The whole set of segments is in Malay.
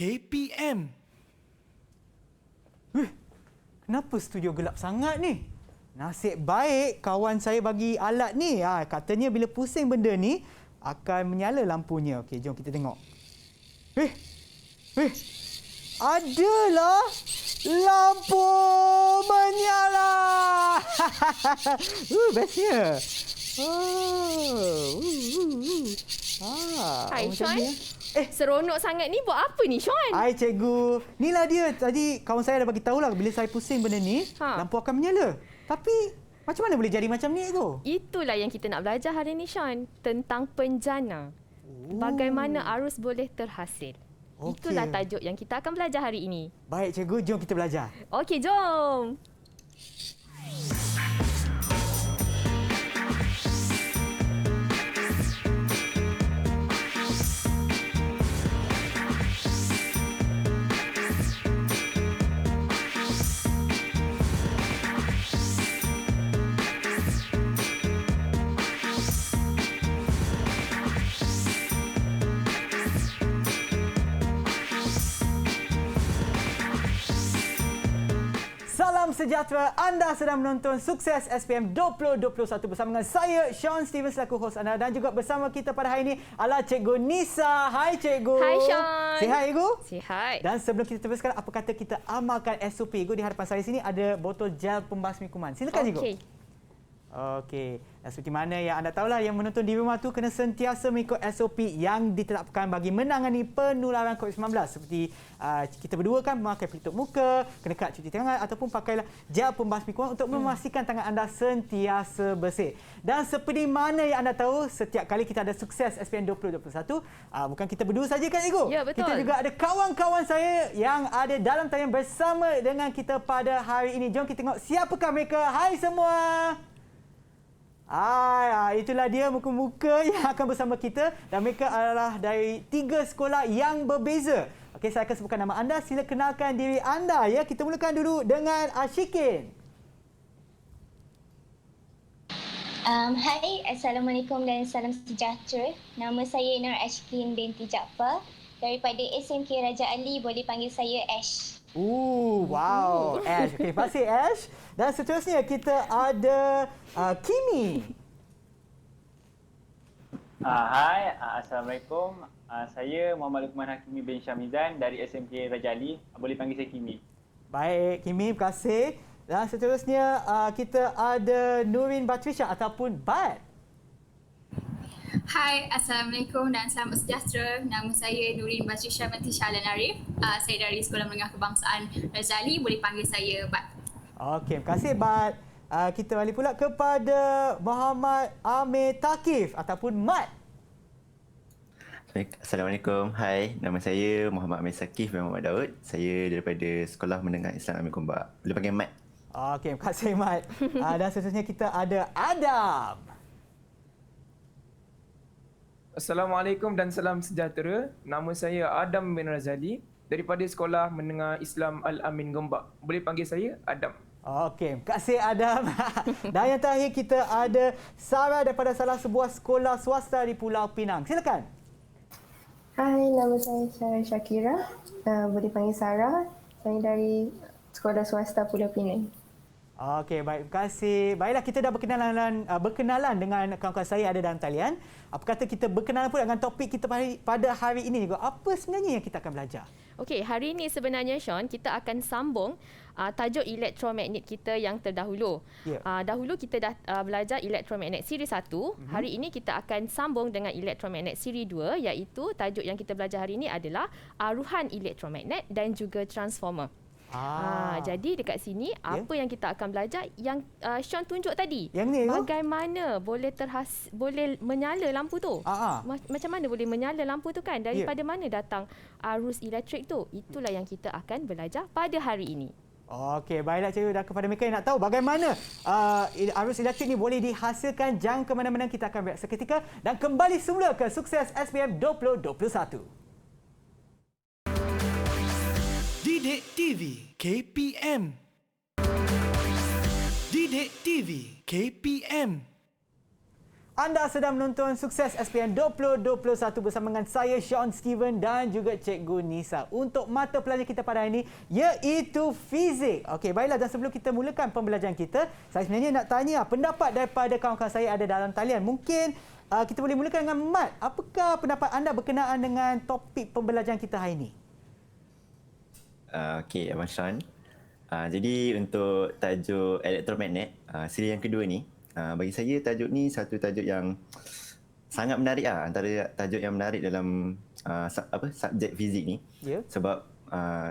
KPM. Kenapa studio gelap sangat ni? Nasib baik kawan saya bagi alat ni. Katanya bila pusing benda ni akan menyala lampunya. Okey, jom kita tengok. Adalah lampu menyala. Bestnya. Hai Sean. Seronok sangat ni. Buat apa ni Sean? Hai cikgu. Inilah dia. Tadi kawan saya dah bagi tahulah bila saya pusing benda ni, lampu akan menyala. Tapi macam mana boleh jadi macam ni tu? Itulah yang kita nak belajar hari ni Sean. Tentang penjana. Bagaimana arus boleh terhasil. Itulah tajuk yang kita akan belajar hari ini. Baik cikgu, jom kita belajar. Okey, jom. Salam sejahtera, anda sedang menonton Sukses SPM 2021 bersama dengan saya, Sean Steven selaku hos anda, dan juga bersama kita pada hari ini adalah Cikgu Nisa. Hai Cikgu. Hai Sean. Sihat Cikgu? Sihat. Dan sebelum kita teruskan, apa kata kita amalkan SOP Cikgu? Di hadapan saya sini ada botol gel pembasmi kuman. Silakan Cikgu. Okey. Dan seperti mana yang anda tahulah, yang menonton di rumah tu kena sentiasa mengikut SOP yang ditetapkan bagi menangani penularan COVID-19. Seperti kita berdua kan memakai pelitup muka, kena kat cuci tangan ataupun pakailah gel pembasmi kuman untuk memastikan tangan anda sentiasa bersih. Dan seperti mana yang anda tahu, setiap kali kita ada Sukses SPM 2021, bukan kita berdua saja kan Cikgu? Ya, betul. Kita juga ada kawan-kawan saya yang ada dalam talian bersama dengan kita pada hari ini. Jom kita tengok siapakah mereka. Hai semua. Itulah dia muka-muka yang akan bersama kita, dan mereka adalah dari 3 sekolah yang berbeza. Okey, saya akan sebutkan nama anda. Sila kenalkan diri anda ya. Kita mulakan dulu dengan Ashikin. Hai, Assalamualaikum dan salam sejahtera. Nama saya Nur Ashikin binti Jaafar daripada SMK Raja Ali. Boleh panggil saya Ash. Wow, Ash. Okey, terima kasih Ash. Dan seterusnya kita ada Kimi. Hai, Assalamualaikum. Saya Muhammad Luqman Hakimi bin Syamizan dari SMK Raja Ali. Boleh panggil saya Kimi. Baik, Kimi, terima kasih. Dan seterusnya kita ada Nurin Batrisha ataupun Bat. Hai, Assalamualaikum dan selamat sejahtera. Nama saya Nurin Batrisha binti Shalan Arif. Saya dari Sekolah Menengah Kebangsaan Raja Ali. Boleh panggil saya Bat. Okey, terima kasih Bat. Kita balik pula kepada Muhammad Amir Takif ataupun Mat. Assalamualaikum. Hai, nama saya Muhammad Amir Sakif bin Muhammad Daud. Saya daripada Sekolah Menengah Islam Amir Gombak. Boleh panggil Mat. Okey, terima kasih Mat. Dan seterusnya kita ada Adam. Assalamualaikum dan salam sejahtera. Nama saya Adam bin Razali daripada Sekolah Menengah Islam Al-Amin Gombak. Boleh panggil saya Adam. Okey, terima kasih Adam. Dan yang terakhir kita ada Sarah daripada salah sebuah sekolah swasta di Pulau Pinang. Silakan. Hai, nama saya Sarah Shakira. Boleh panggil Sarah. Saya dari sekolah swasta Pulau Pinang. Okey, baik. Terima kasih. Baiklah, kita dah berkenalan dengan kawan-kawan saya ada dalam talian. Apa kata kita berkenalan pula dengan topik kita pada hari ini. Apa sebenarnya yang kita akan belajar? Okey, hari ini sebenarnya Sean, kita akan sambung tajuk elektromagnet kita yang terdahulu. Dahulu kita dah belajar elektromagnet siri 1. Hari ini kita akan sambung dengan elektromagnet siri 2, iaitu tajuk yang kita belajar hari ini adalah aruhan elektromagnet dan juga transformer. Jadi dekat sini apa yang kita akan belajar yang Sean tunjuk tadi. Yang ni bagaimana boleh menyala lampu tu. Macam mana boleh menyala lampu tu kan? Daripada mana datang arus elektrik tu? Itulah yang kita akan belajar pada hari ini. Okey, baiklah cikgu. Dan kepada mereka yang nak tahu bagaimana arus elektrik ni boleh dihasilkan, jangan ke mana-mana, kita akan berehat seketika dan kembali semula ke Sukses SPM 2021. Didik TV KPM. Didik TV KPM. Anda sedang menonton Sukses SPM 2021 bersama dengan saya Sean Steven dan juga Cikgu Nisa. Untuk mata pelajaran kita pada hari ini iaitu fizik. Okey, baiklah, dan sebelum kita mulakan pembelajaran kita, saya sebenarnya nak tanya pendapat daripada kawan-kawan saya ada dalam talian. Mungkin kita boleh mulakan dengan Mat. Apakah pendapat anda berkenaan dengan topik pembelajaran kita hari ini? Okey, Abang Sean. Jadi untuk tajuk elektromagnet, siri yang kedua ni, bagi saya tajuk ni satu tajuk yang sangat menarik antara tajuk yang menarik dalam subjek fizik ni. Sebab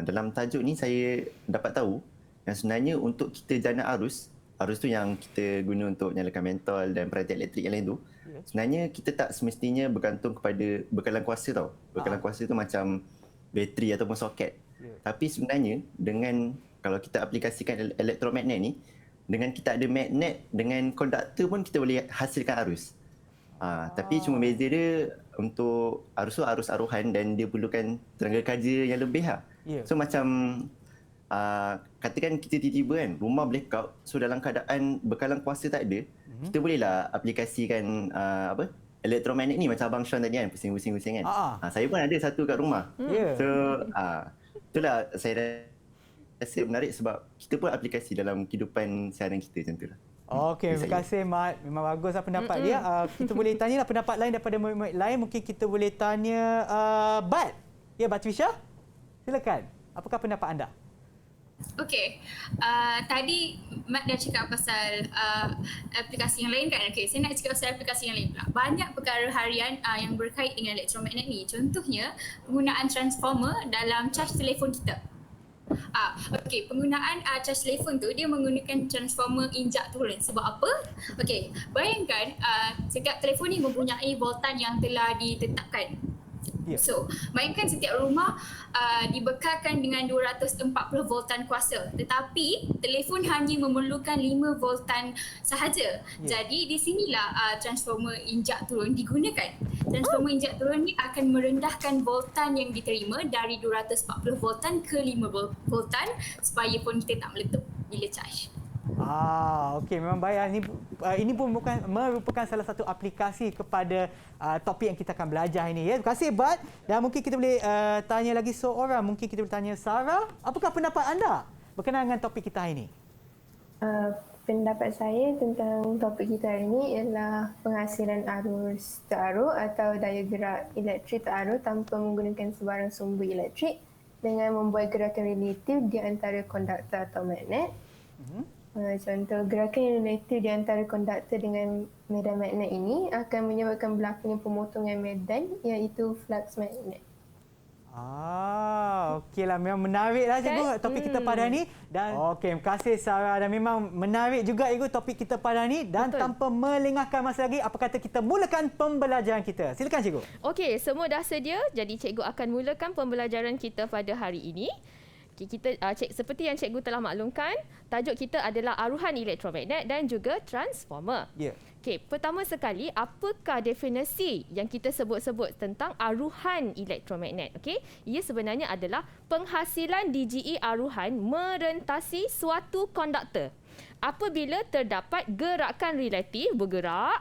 dalam tajuk ni saya dapat tahu yang sebenarnya untuk kita jana arus tu yang kita guna untuk nyalakan mentol dan peralatan elektrik yang lain tu, sebenarnya kita tak semestinya bergantung kepada bekalan kuasa tau. Bekalan kuasa tu macam bateri ataupun soket. Tapi sebenarnya dengan kalau kita aplikasikan elektromagnet ni, dengan kita ada magnet dengan konduktor pun kita boleh hasilkan arus. Tapi cuma beza dia untuk arus tu arus aruhan dan dia perlukan tenaga kerja yang lebih So macam katakan kita tiba-tiba kan rumah blackout, so dalam keadaan bekalan kuasa tak ada, kita bolehlah aplikasikan elektromagnet ni macam Abang Sean tadi kan, pusing-pusing kan. Saya pun ada satu kat rumah. So itulah saya rasa menarik sebab kita pun aplikasi dalam kehidupan seharian kita macam tu lah. Okey, terima kasih Mat. Memang baguslah pendapat dia. Kita boleh tanyalah pendapat lain daripada murid-murid lain. Mungkin kita boleh tanya Bat. Ya, Batrisha? Silakan. Apakah pendapat anda? Okey, tadi Mat dah cakap pasal aplikasi yang lain kan? Okey, saya nak cakap pasal aplikasi yang lain pula. Banyak perkara harian yang berkait dengan elektromagnet ni. Contohnya, penggunaan transformer dalam caj telefon kita. Okey, penggunaan caj telefon tu dia menggunakan transformer injak turun. Sebab apa? Okey, bayangkan setiap telefon ni mempunyai voltan yang telah ditetapkan. So, bayangkan setiap rumah dibekalkan dengan 240 voltan kuasa. Tetapi, telefon hanya memerlukan 5 voltan sahaja. Jadi, di sinilah transformer injak turun digunakan. Transformer injak turun ni akan merendahkan voltan yang diterima dari 240 voltan ke 5 voltan supaya phone kita tak meletup bila charge. Okey, memang baik. Ini pun merupakan salah satu aplikasi kepada topik yang kita akan belajar ini. Ya. Terima kasih, Bat. Dan mungkin kita boleh tanya lagi seorang. Mungkin kita boleh tanya Sarah. Apakah pendapat anda berkenaan dengan topik kita hari ini? Pendapat saya tentang topik kita hari ini ialah penghasilan arus terarus atau daya gerak elektrik terarus tanpa menggunakan sebarang sumber elektrik dengan membuat gerakan relatif di antara konduktor atau magnet. Contoh, gerakan relatif di antara konduktor dengan medan magnet ini akan menyebabkan berlakunya pemotongan medan iaitu flux magnet. Okeylah, memang menariklah cikgu topik kita pada hari ini. Dan okey, terima kasih Sarah, dan memang menarik juga cikgu topik kita pada hari ini. Dan tanpa melengahkan masa lagi, apa kata kita mulakan pembelajaran kita. Silakan cikgu. Okey, semua dah sedia. Jadi cikgu akan mulakan pembelajaran kita pada hari ini. Kita seperti yang cikgu telah maklumkan, tajuk kita adalah aruhan elektromagnet dan juga transformer. Okey, pertama sekali, apakah definisi yang kita sebut-sebut tentang aruhan elektromagnet? Okey, ia sebenarnya adalah penghasilan DGE aruhan merentasi suatu konduktor apabila terdapat gerakan relatif bergerak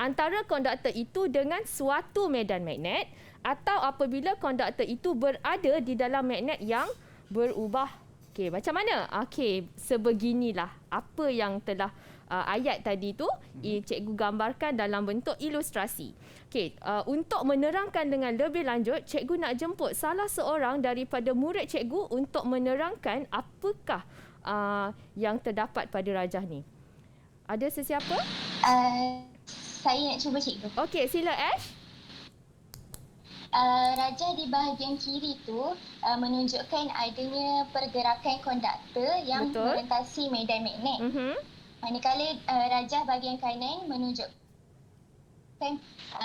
antara konduktor itu dengan suatu medan magnet, atau apabila konduktor itu berada di dalam magnet yang berubah. Okey, macam mana? Okey, sebeginilah apa yang telah ayat tadi tu cikgu gambarkan dalam bentuk ilustrasi. Okey, untuk menerangkan dengan lebih lanjut, cikgu nak jemput salah seorang daripada murid cikgu untuk menerangkan apakah yang terdapat pada rajah ni. Ada sesiapa? Saya nak cuba cikgu. Okey, sila Ash. Rajah di bahagian kiri tu menunjukkan adanya pergerakan konduktor yang merentasi medan magnet. Manakala rajah bahagian kanan menunjukkan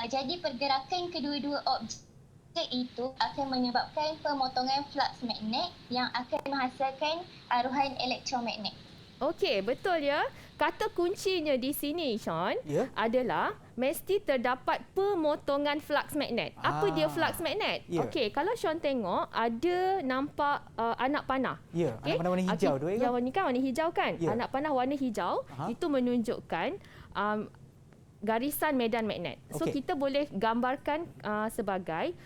jadi pergerakan kedua-dua objek itu akan menyebabkan pemotongan flux magnet yang akan menghasilkan aruhan elektromagnet. Okey, betul ya. Kata kuncinya di sini, Sean, adalah mesti terdapat pemotongan flux magnet. Apa dia flux magnet? Okey, kalau Sean tengok, ada nampak anak panah. Anak panah warna hijau tu. Yang ni kan warna hijau kan? Anak panah warna hijau itu menunjukkan garisan medan magnet. So kita boleh gambarkan sebagai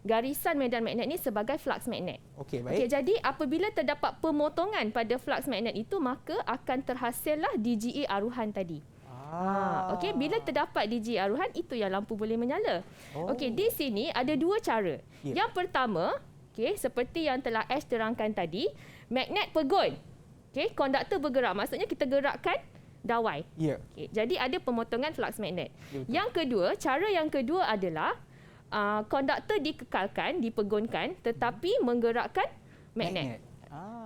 garisan medan magnet ni sebagai flux magnet. Okey, baik. Okey, jadi apabila terdapat pemotongan pada flux magnet itu, maka akan terhasillah DGE aruhan tadi. Okey, bila terdapat DGE aruhan, itu yang lampu boleh menyala. Okey, di sini ada dua cara. Yang pertama, okey, seperti yang telah Ash terangkan tadi, magnet pegun. Okey, konduktor bergerak. Maksudnya kita gerakkan dawai. Okay, jadi ada pemotongan flux magnet. Yang kedua, cara yang kedua adalah konduktor dikekalkan, dipegunkan tetapi menggerakkan magnet.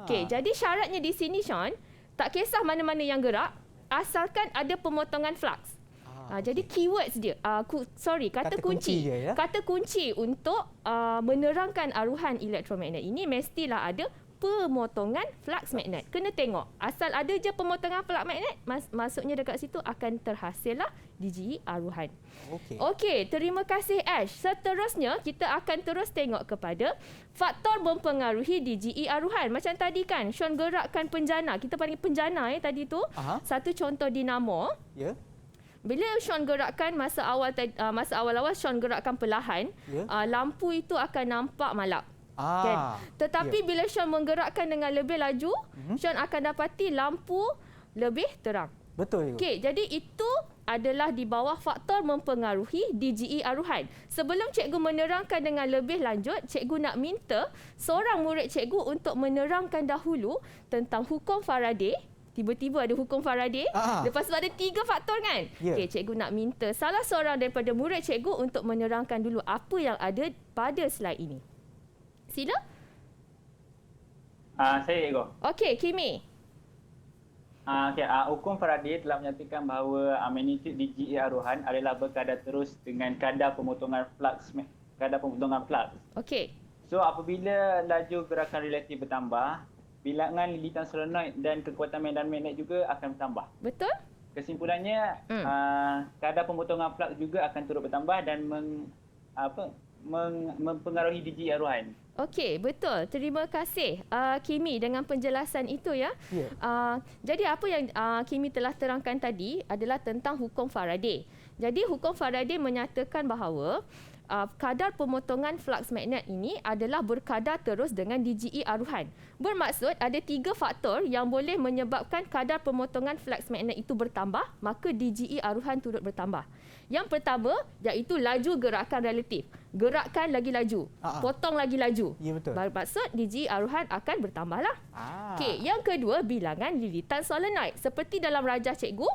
Okey, jadi syaratnya di sini Sean, tak kisah mana-mana yang gerak asalkan ada pemotongan flux. Jadi keywords dia, kata kunci. Kata kunci untuk menerangkan aruhan elektromagnet ini mestilah ada pemotongan flux magnet. Kena tengok. Asal ada je pemotongan flux magnet, maksudnya dekat situ akan terhasillah DGE aruhan. Okey, terima kasih Ash. Seterusnya, kita akan terus tengok kepada faktor mempengaruhi DGE aruhan. Macam tadi kan, Sean gerakkan penjana. Kita panggil penjana tadi tu. Satu contoh dinamo. Bila Sean gerakkan masa awal-awal Sean gerakkan perlahan, lampu itu akan nampak malap. Kan? Tetapi bila Sean menggerakkan dengan lebih laju, Sean akan dapati lampu lebih terang. Betul. Okey, jadi itu adalah di bawah faktor mempengaruhi DGE aruhan. Sebelum cikgu menerangkan dengan lebih lanjut, cikgu nak minta seorang murid cikgu untuk menerangkan dahulu tentang hukum Faraday. Tiba-tiba ada hukum Faraday. Lepas tu ada 3 faktor kan? Okey, cikgu nak minta salah seorang daripada murid cikgu untuk menerangkan dulu apa yang ada pada slide ini. Sila. Saya cikgu. Okey, Kimi. Hukum Faraday telah menyatakan bahawa magnitude DGE aruhan adalah berkadar terus dengan kadar pemotongan flux. Okey. So apabila laju gerakan relatif bertambah, bilangan lilitan solenoid dan kekuatan medan magnet juga akan bertambah. Betul? Kesimpulannya, kadar pemotongan flux juga akan turut bertambah dan mempengaruhi DGE aruhan. Okey, betul. Terima kasih Kimi dengan penjelasan itu ya. Jadi apa yang Kimi telah terangkan tadi adalah tentang hukum Faraday. Jadi hukum Faraday menyatakan bahawa kadar pemotongan flux magnet ini adalah berkadar terus dengan DGE aruhan. Bermaksud ada 3 faktor yang boleh menyebabkan kadar pemotongan flux magnet itu bertambah, maka DGE aruhan turut bertambah. Yang pertama iaitu laju gerakan relatif. Gerakkan lagi laju, potong lagi laju. Ya, betul. Bermaksud DGE aruhan akan bertambahlah. Okey, yang kedua bilangan lilitan solenoid. Seperti dalam rajah cikgu,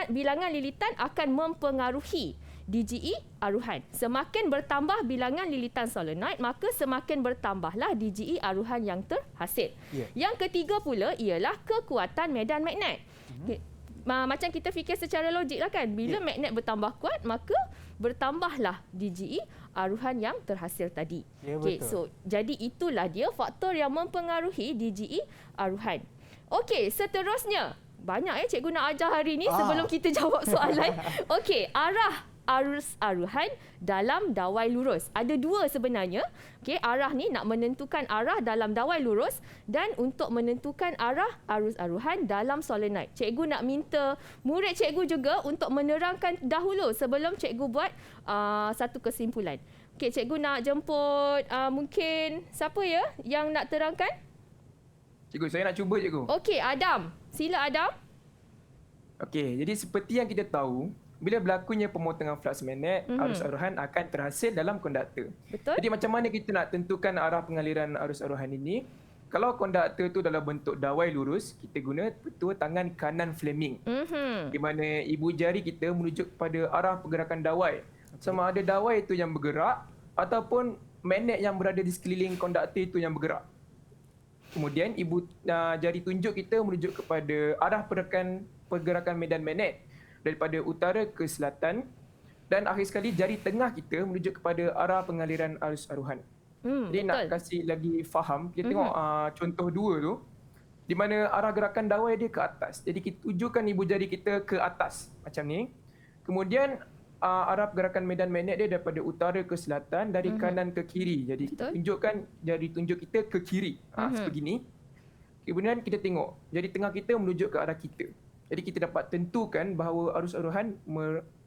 bilangan lilitan akan mempengaruhi DGE aruhan. Semakin bertambah bilangan lilitan solenoid, maka semakin bertambahlah DGE aruhan yang terhasil. Yang ketiga pula ialah kekuatan medan magnet. Macam kita fikir secara logik lah kan. Bila magnet bertambah kuat, maka bertambahlah DGE aruhan yang terhasil tadi. So jadi itulah dia faktor yang mempengaruhi DGE aruhan. Okey, seterusnya. Banyak cikgu nak ajar hari ni sebelum kita jawab soalan. Okey, arah arus aruhan dalam dawai lurus. Ada 2 sebenarnya. Okey, arah ni nak menentukan arah dalam dawai lurus dan untuk menentukan arah arus aruhan dalam solenoid. Cikgu nak minta murid cikgu juga untuk menerangkan dahulu sebelum cikgu buat satu kesimpulan. Okey, cikgu nak jemput mungkin siapa ya yang nak terangkan? Cikgu, saya nak cuba cikgu. Okey, Adam. Sila Adam. Okey, jadi seperti yang kita tahu, bila berlakunya pemotongan flux magnet, arus aruhan akan terhasil dalam konduktor. Betul. Jadi macam mana kita nak tentukan arah pengaliran arus aruhan ini? Kalau konduktor tu dalam bentuk dawai lurus, kita guna petua tangan kanan Fleming. Di mana ibu jari kita menuju kepada arah pergerakan dawai. Sama ada dawai itu yang bergerak ataupun magnet yang berada di sekeliling konduktor itu yang bergerak. Kemudian ibu jari tunjuk kita menuju kepada arah pergerakan medan magnet daripada utara ke selatan, dan akhir sekali jari tengah kita menuju kepada arah pengaliran arus aruhan. Jadi betul. Nak kasih lagi faham, kita tengok contoh 2 tu, di mana arah gerakan dawai dia ke atas. Jadi kita tujukan ibu jari kita ke atas macam ni. Kemudian arah pergerakan medan magnet dia daripada utara ke selatan, dari kanan ke kiri. Jadi kita tunjukkan jari tunjuk kita ke kiri. Sebegini. Kemudian kita tengok jari tengah kita menuju ke arah kita. Jadi kita dapat tentukan bahawa arus aruhan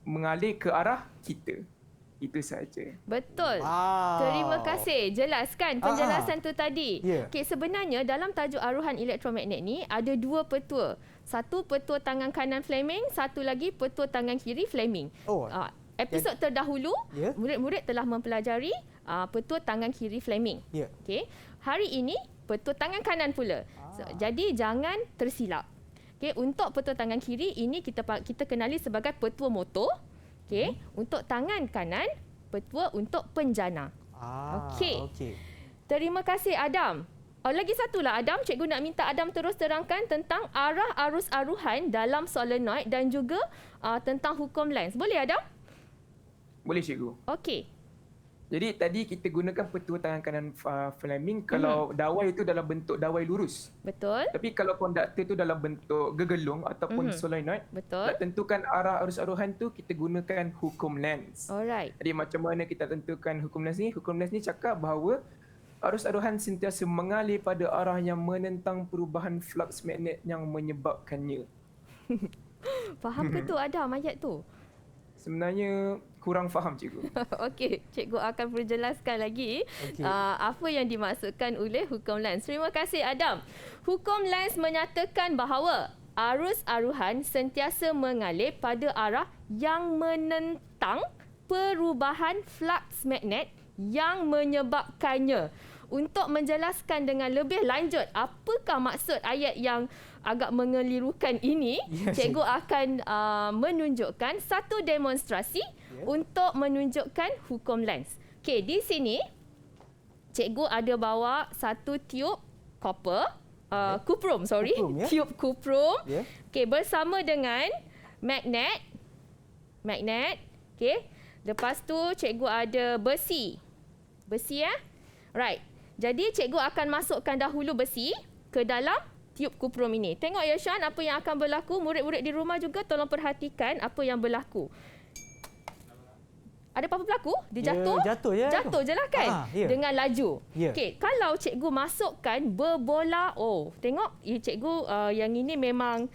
mengalir ke arah kita. Itu saja. Betul. Terima kasih. Jelaskan penjelasan tu tadi. Okey, sebenarnya dalam tajuk aruhan elektromagnet ni ada dua petua. Satu petua tangan kanan Fleming, satu lagi petua tangan kiri Fleming. Episod terdahulu murid-murid telah mempelajari petua tangan kiri Fleming. Okey. Hari ini petua tangan kanan pula. Jadi jangan tersilap. Okey, untuk petua tangan kiri ini kita kenali sebagai petua motor. Okey, untuk tangan kanan, petua untuk penjana. Okey. Terima kasih Adam. Lagi satulah Adam, cikgu nak minta Adam terus terangkan tentang arah arus aruhan dalam solenoid dan juga tentang hukum Lenz. Boleh Adam? Boleh cikgu. Okey. Jadi tadi kita gunakan petua tangan kanan Fleming kalau dawai itu dalam bentuk dawai lurus. Betul. Tapi kalau konduktor itu dalam bentuk gegelung ataupun solenoid, betul. Nak tentukan arah arus aruhan tu kita gunakan hukum Lenz. Alright. Jadi macam mana kita tentukan hukum Lenz ni? Hukum Lenz ni cakap bahawa arus aruhan sentiasa mengalir pada arah yang menentang perubahan flux magnet yang menyebabkannya. Faham ke tu Adam ayat tu? Sebenarnya kurang faham cikgu. Okey, cikgu akan perjelaskan lagi apa yang dimaksudkan oleh hukum Lenz. Terima kasih Adam. Hukum Lenz menyatakan bahawa arus aruhan sentiasa mengalir pada arah yang menentang perubahan flux magnet yang menyebabkannya. Untuk menjelaskan dengan lebih lanjut apakah maksud ayat yang agak mengelirukan ini, cikgu akan menunjukkan satu demonstrasi untuk menunjukkan hukum Lenz. Okey, di sini cikgu ada bawa satu tiub copper, kuprum, tiub kuprum. Okey, bersama dengan magnet. Okey. Lepas tu cikgu ada besi. Right. Jadi cikgu akan masukkan dahulu besi ke dalam tiub kuprum ini. Tengok ya Sean apa yang akan berlaku. Murid-murid di rumah juga tolong perhatikan apa yang berlaku. Ada apa-apa berlaku? Dia jatuh? Jatuh je lah kan? Dengan laju. Okey, kalau cikgu masukkan berbola, tengok cikgu yang ini memang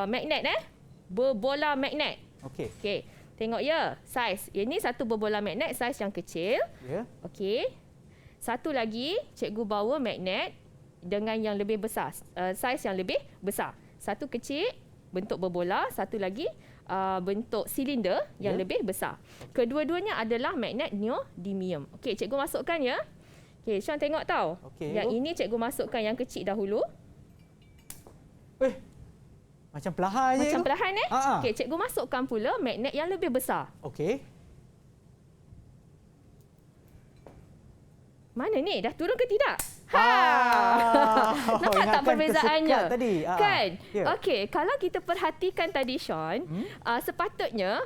magnet berbola magnet. Okey. Tengok ya, saiz. Ini satu berbola magnet, saiz yang kecil. Okey. Satu lagi, cikgu bawa magnet dengan yang lebih besar, saiz yang lebih besar. Satu kecil, bentuk berbola. Satu lagi, bentuk silinder yang lebih besar. Kedua-duanya adalah magnet neodymium. Okey, cikgu masukkan ya. Okey, Sean tengok tau. Yang ini cikgu masukkan yang kecil dahulu. Macam perlahan je. Macam perlahan Okey, cikgu masukkan pula magnet yang lebih besar. Okey. Mana ni? Dah turun ke tidak? Nampak tak perbezaannya? Tadi. Kan? Okey, kalau kita perhatikan tadi Sean, sepatutnya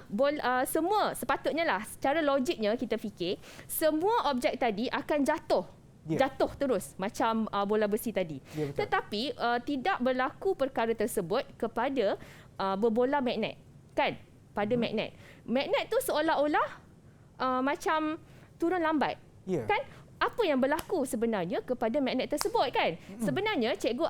sepatutnya lah secara logiknya kita fikir semua objek tadi akan jatuh terus macam bola besi tadi. Tetapi tidak berlaku perkara tersebut kepada berbola magnet. Kan? Pada magnet. Magnet tu seolah-olah macam turun lambat. Kan? Apa yang berlaku sebenarnya kepada magnet tersebut kan? Sebenarnya cikgu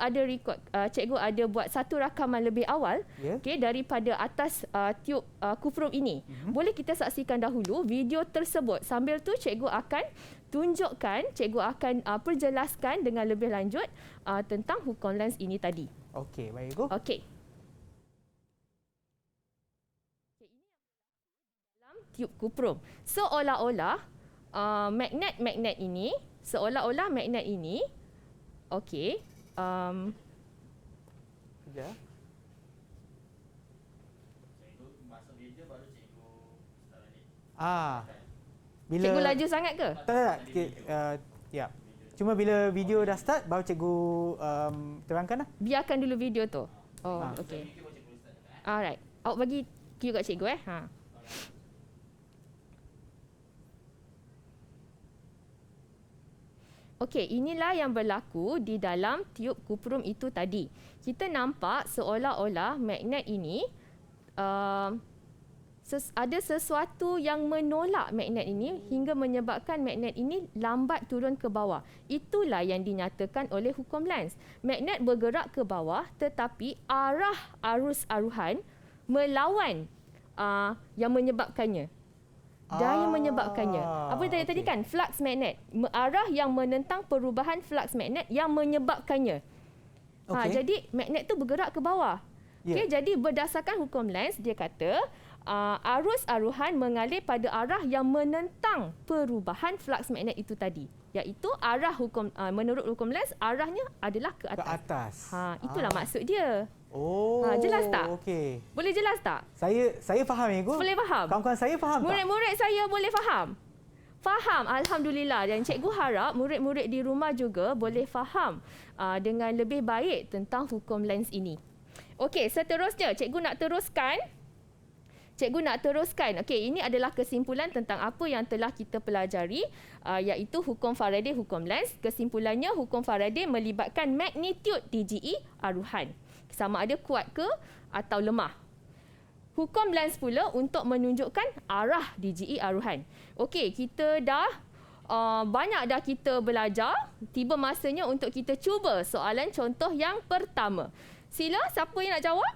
ada buat satu rakaman lebih awal daripada atas tiub kuprum ini. Boleh kita saksikan dahulu video tersebut. Sambil tu cikgu akan tunjukkan, cikgu akan perjelaskan dengan lebih lanjut tentang hukum Lenz ini tadi. Okey, baik cikgu. Okey. Dalam tiub kuprum. Seolah-olah magnet ini okey bila cikgu laju sangat ke? Tak. Ya. Cuma bila video dah start baru cikgu terangkan lah. Biarkan dulu video tu. Okey. Alright. Awak bagi cue kat cikgu Okey, inilah yang berlaku di dalam tiub kuprum itu tadi. Kita nampak seolah-olah magnet ini ada sesuatu yang menolak magnet ini hingga menyebabkan magnet ini lambat turun ke bawah. Itulah yang dinyatakan oleh hukum Lenz. Magnet bergerak ke bawah tetapi arah arus aruhan melawan yang menyebabkannya. Daya menyebabkannya. Apa tadi kan? Flux magnet. Arah yang menentang perubahan flux magnet yang menyebabkannya. Jadi magnet tu bergerak ke bawah. Okay, jadi berdasarkan hukum Lenz, dia kata arus aruhan mengalir pada arah yang menentang perubahan flux magnet itu tadi. Iaitu arah menurut hukum Lenz, arahnya adalah ke atas. Ke atas. Itulah maksud dia. Jelas jelas tak? Okey. Boleh jelas tak? Saya faham, Cikgu. Boleh faham? Kawan-kawan saya faham tak? Murid-murid saya boleh faham? Faham, Alhamdulillah. Dan cikgu harap murid-murid di rumah juga boleh faham dengan lebih baik tentang hukum Lenz ini. Okey, seterusnya cikgu nak teruskan. Okey, ini adalah kesimpulan tentang apa yang telah kita pelajari, iaitu hukum Faraday, hukum Lenz. Kesimpulannya, hukum Faraday melibatkan magnitude DGE aruhan. Sama ada kuat ke atau lemah. Hukum Lenz pula untuk menunjukkan arah DGE aruhan. Okey, kita dah banyak dah kita belajar. Tiba masanya untuk kita cuba soalan contoh yang pertama. Sila, siapa yang nak jawab?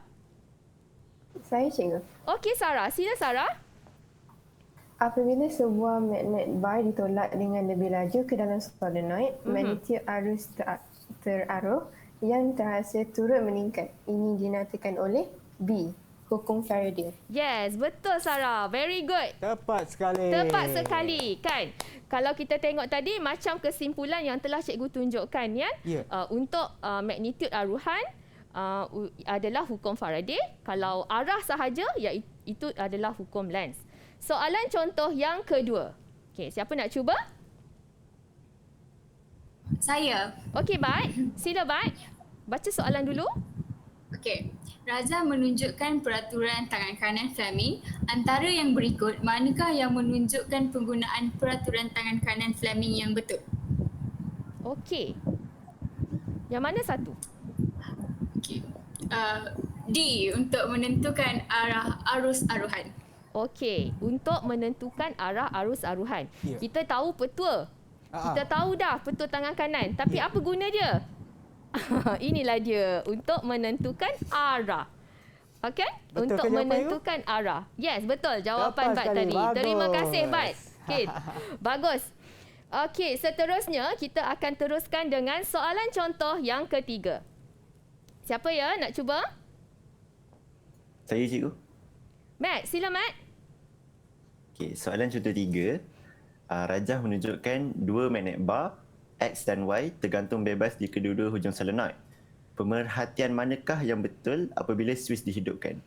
Saya, Cikgu. Okey, Sarah. Sila, Sarah. Apabila sebuah magnet bar ditolak dengan lebih laju ke dalam solenoid, magnitude arus teraruh yang terhasil turut meningkat. Ini dinamakan oleh B, hukum Faraday. Yes, betul Sarah. Very good. Tepat sekali. Tepat sekali, kan? Kalau kita tengok tadi, macam kesimpulan yang telah cikgu tunjukkan, ya. Untuk magnitude aruhan, adalah hukum Faraday. Kalau arah sahaja, itu adalah hukum Lenz. Soalan contoh yang kedua. Okey, siapa nak cuba? Saya. Okey, baik. Sila, baik. Baca soalan dulu. Okey. Raja menunjukkan peraturan tangan kanan Fleming. Antara yang berikut, manakah yang menunjukkan penggunaan peraturan tangan kanan Fleming yang betul? Okey. Yang mana satu? Okey. D, untuk menentukan arah arus aruhan. Okey, untuk menentukan arah arus aruhan. Kita tahu petua. Kita tahu dah petua tangan kanan. Tapi apa guna dia? Inilah dia, untuk menentukan arah. Okey? Untuk menentukan arah. Yes, betul jawapan Bat tadi. Bagus. Terima kasih Bat. Okay. Bagus. Okey, seterusnya kita akan teruskan dengan soalan contoh yang ketiga. Siapa ya nak cuba? Saya, Cikgu. Matt, sila Matt. Okey, soalan contoh 3. Rajah menunjukkan dua magnet bar X dan Y tergantung bebas di kedua-dua hujung solenoid. Pemerhatian manakah yang betul apabila switch dihidupkan?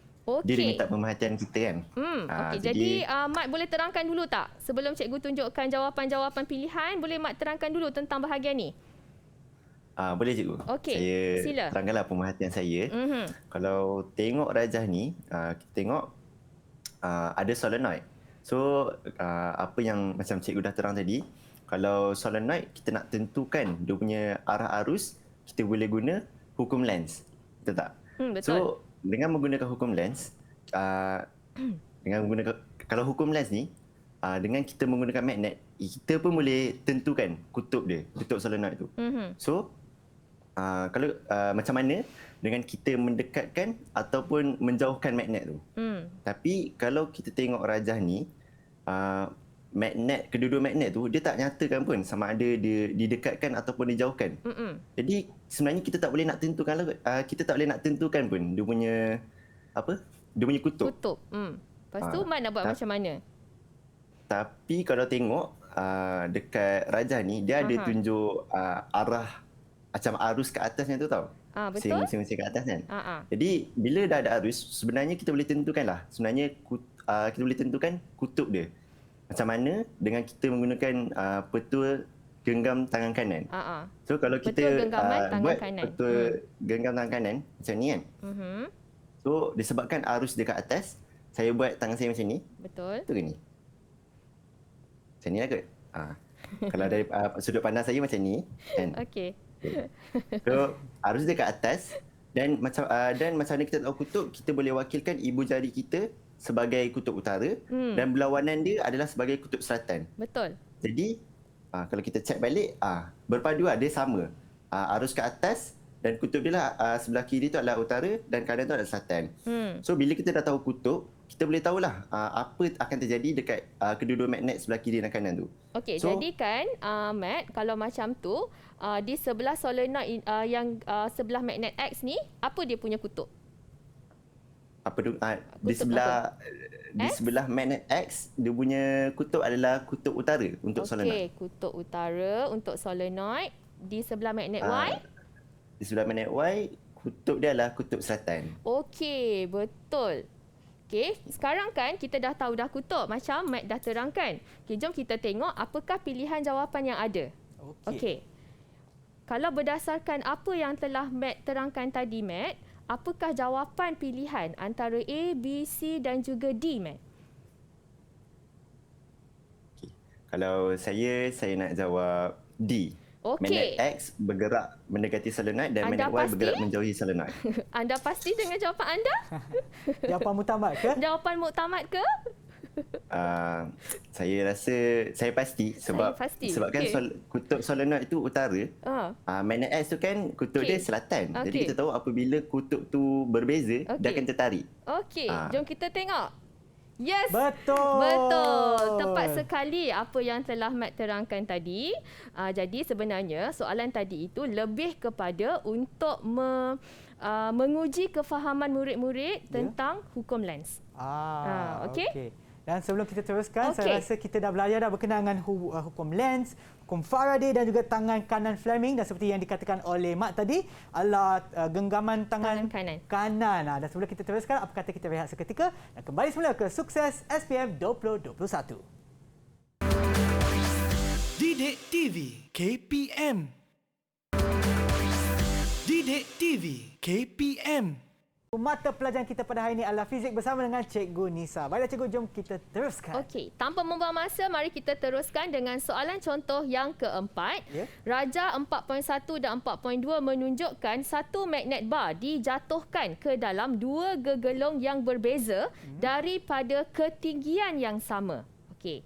Dia minta pemerhatian kita kan? Okey, jadi Mat boleh terangkan dulu tak? Sebelum cikgu tunjukkan jawapan-jawapan pilihan, boleh Mat terangkan dulu tentang bahagian ni? Boleh, Cikgu. Okey, saya sila. terangkanlah pemerhatian saya. Kalau tengok rajah ni, kita tengok ada solenoid. So, apa yang macam cikgu dah terang tadi, kalau solenoid kita nak tentukan dia punya arah arus, kita boleh guna hukum Lenz. Betul tak? Betul. So, dengan menggunakan hukum Lenz, kalau hukum Lenz ni, dengan kita menggunakan magnet, kita pun boleh tentukan kutub dia, kutub solenoid tu. So, kalau macam mana dengan kita mendekatkan ataupun menjauhkan magnet tu. Tapi kalau kita tengok rajah ni, magnet, kedua-dua magnet tu dia tak nyatakan pun sama ada dia didekatkan ataupun dijauhkan. Jadi sebenarnya kita tak boleh nak tentukan pun dia punya dia punya kutub. Lepas tu Mat nak buat macam mana? Tapi kalau tengok dekat rajah ni dia ada tunjuk arah macam arus ke atasnya tu tau. Betul. Mesin-mesin ke atas kan. Jadi bila dah ada arus, sebenarnya kita boleh tentukan lah. Sebenarnya kita boleh tentukan kutub dia. Macam mana dengan kita menggunakan petua genggam tangan kanan. So kalau kita buat petua genggam tangan kanan macam ni kan. So disebabkan arus dekat atas, saya buat tangan saya macam ni. Betul. Betul ke ni? Macam ni lah kot. Kalau dari sudut pandang saya macam ni kan. Okey. So arus dekat atas dan macam mana kita tahu kutub, kita boleh wakilkan ibu jari kita sebagai kutub utara dan berlawanan dia adalah sebagai kutub selatan. Betul. Jadi kalau kita cek balik, berpadu dia sama. Arus ke atas dan kutub dia lah sebelah kiri tu adalah utara dan kanan tu adalah selatan. So bila kita dah tahu kutub, kita boleh tahulah apa akan terjadi dekat kedua-dua magnet sebelah kiri dan kanan tu. Okey, so, jadi kan Matt, kalau macam tu di sebelah solenoid yang sebelah magnet X ni, apa dia punya kutub? Apa tu? Di sebelah magnet X, dia punya kutub adalah kutub utara untuk solenoid. Okey, kutub utara untuk solenoid. Di sebelah magnet Y? Di sebelah magnet Y, kutub dia adalah kutub selatan. Okey, betul. Okey, sekarang kan kita dah tahu dah kutub macam Matt dah terangkan. Okey, jom kita tengok apakah pilihan jawapan yang ada. Okey. Kalau berdasarkan apa yang telah Matt terangkan tadi, Matt, apakah jawapan pilihan antara A, B, C dan juga D, Matt? Okay. Kalau saya nak jawab D. Okey. Magnet X bergerak mendekati solenoid dan magnet Y bergerak menjauhi solenoid. Anda pasti dengan jawapan anda? Jawapan muktamad ke? Jawapan muktamad ke? Saya rasa saya pasti sebabkan kutub solenoid itu utara. Magnet X tu kan kutub dia selatan. Jadi kita tahu apabila kutub tu berbeza dia akan tertarik. Okey, jom kita tengok. Yes. Betul. Tepat sekali apa yang telah Matt terangkan tadi. Jadi sebenarnya soalan tadi itu lebih kepada untuk menguji kefahaman murid-murid tentang hukum Lenz. Okey. Dan sebelum kita teruskan, saya rasa kita dah belajar dah berkenaan dengan hukum Lenz, hukum Faraday dan juga tangan kanan Fleming, dan seperti yang dikatakan oleh Mat tadi adalah genggaman tangan kanan. Dan sebelum kita teruskan, apa kata kita rehat seketika dan kembali semula ke Sukses SPM 2021. Didik TV KPM. Didik TV KPM. Mata pelajaran kita pada hari ini adalah fizik bersama dengan Cikgu Nisa. Baiklah Cikgu, jom kita teruskan. Okey, tanpa membuang masa, mari kita teruskan dengan soalan contoh yang keempat. Raja 4.1 dan 4.2 menunjukkan satu magnet bar dijatuhkan ke dalam dua gegelung yang berbeza daripada ketinggian yang sama. Okey.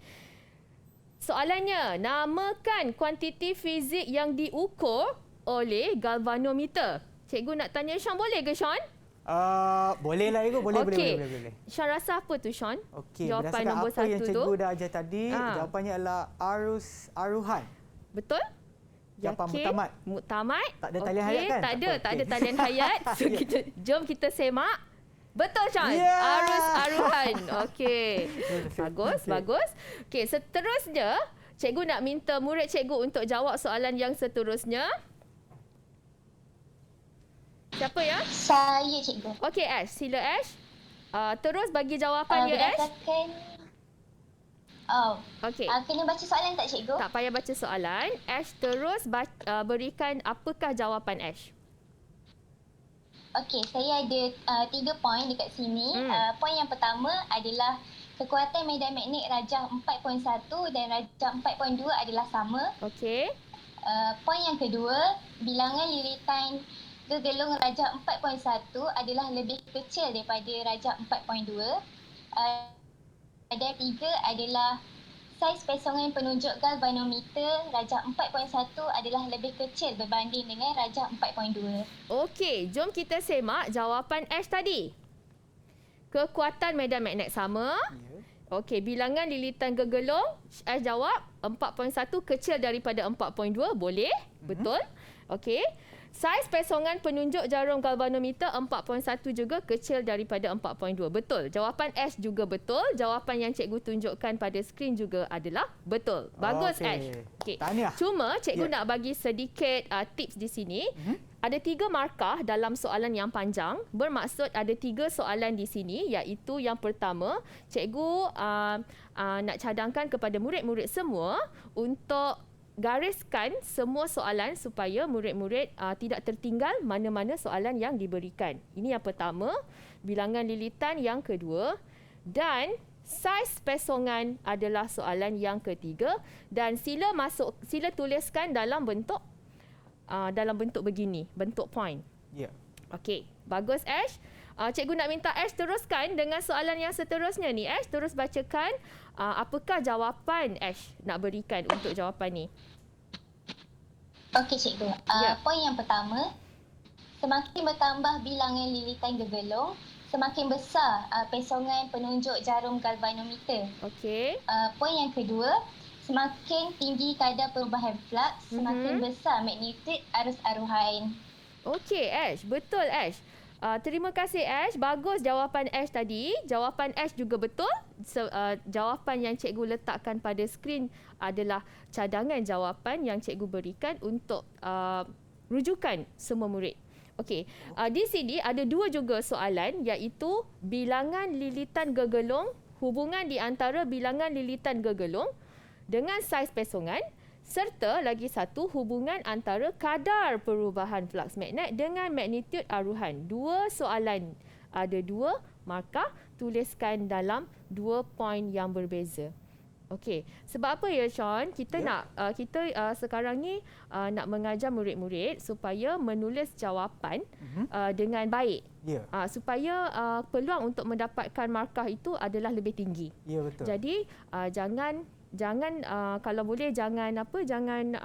Soalannya, namakan kuantiti fizik yang diukur oleh galvanometer. Cikgu nak tanya Sean, boleh ke Sean? Boleh lah, Cikgu. Boleh. Sean rasa apa tu, Sean? Okey, jawapan berdasarkan nombor apa yang 1 tu. Cikgu dah ajar tadi, jawapannya adalah aruhan. Betul? Jawapan muktamad. Muktamad. Tak ada talian hayat kan? Tak ada talian hayat. So, jom kita semak. Betul, Sean. Aruhan. Okey. Bagus. Okey, seterusnya, Cikgu nak minta murid Cikgu untuk jawab soalan yang seterusnya. Siapa ya? Saya, Cikgu. Okey, Ash. Sila, Ash. Terus bagi jawapan ya, Ash. Okey. Kena baca soalan tak, Cikgu? Tak payah baca soalan. Ash terus berikan apakah jawapan Ash. Okey, saya ada 3 poin dekat sini. Poin yang pertama adalah kekuatan medan magnet rajah 4.1 dan rajah 4.2 adalah sama. Okey. Poin yang kedua, bilangan lilitan gegelung rajah 4.1 adalah lebih kecil daripada rajah 4.2. Dan tiga adalah saiz pesongan penunjuk galvanometer rajah 4.1 adalah lebih kecil berbanding dengan rajah 4.2. Okey, jom kita semak jawapan Ash tadi. Kekuatan medan magnet sama. Okey, bilangan lilitan gegelung, Ash jawab 4.1 kecil daripada 4.2, boleh? Betul? Okey. Saiz pesongan penunjuk jarum galvanometer 4.1 juga kecil daripada 4.2. Betul. Jawapan Ash juga betul. Jawapan yang cikgu tunjukkan pada skrin juga adalah betul. Bagus, Ash. Okay. Cuma cikgu nak bagi sedikit tips di sini. Ada 3 markah dalam soalan yang panjang. Bermaksud ada 3 soalan di sini, iaitu yang pertama, cikgu nak cadangkan kepada murid-murid semua untuk gariskan semua soalan supaya murid-murid tidak tertinggal mana-mana soalan yang diberikan. Ini yang pertama, bilangan lilitan yang kedua, dan saiz pesongan adalah soalan yang ketiga, dan sila tuliskan dalam bentuk begini, bentuk point. Ya. Okey, bagus Ash. Cikgu nak minta Ash teruskan dengan soalan yang seterusnya ni. Ash terus bacakan apakah jawapan Ash nak berikan untuk jawapan ni. Okey cikgu. Poin yang pertama, semakin bertambah bilangan lilitan gegelung, semakin besar pesongan penunjuk jarum galvanometer. Okey. Poin yang kedua, semakin tinggi kadar perubahan flux, semakin besar magnitude arus aruhan. Okey Ash, betul Ash. Terima kasih Ash. Bagus jawapan Ash tadi. Jawapan Ash juga betul. Jawapan yang cikgu letakkan pada skrin adalah cadangan jawapan yang cikgu berikan untuk rujukan semua murid. Okey, di sini ada dua juga soalan iaitu bilangan lilitan gegelung, hubungan di antara bilangan lilitan gegelung dengan saiz pesongan, serta lagi satu hubungan antara kadar perubahan flux magnet dengan magnitude aruhan. Dua soalan, ada dua markah, tuliskan dalam 2 poin yang berbeza. Okey, sebab apa ya Sean? Kita sekarang ni nak mengajar murid-murid supaya menulis jawapan dengan baik. Supaya peluang untuk mendapatkan markah itu adalah lebih tinggi. Ya, betul. Jadi jangan kalau boleh jangan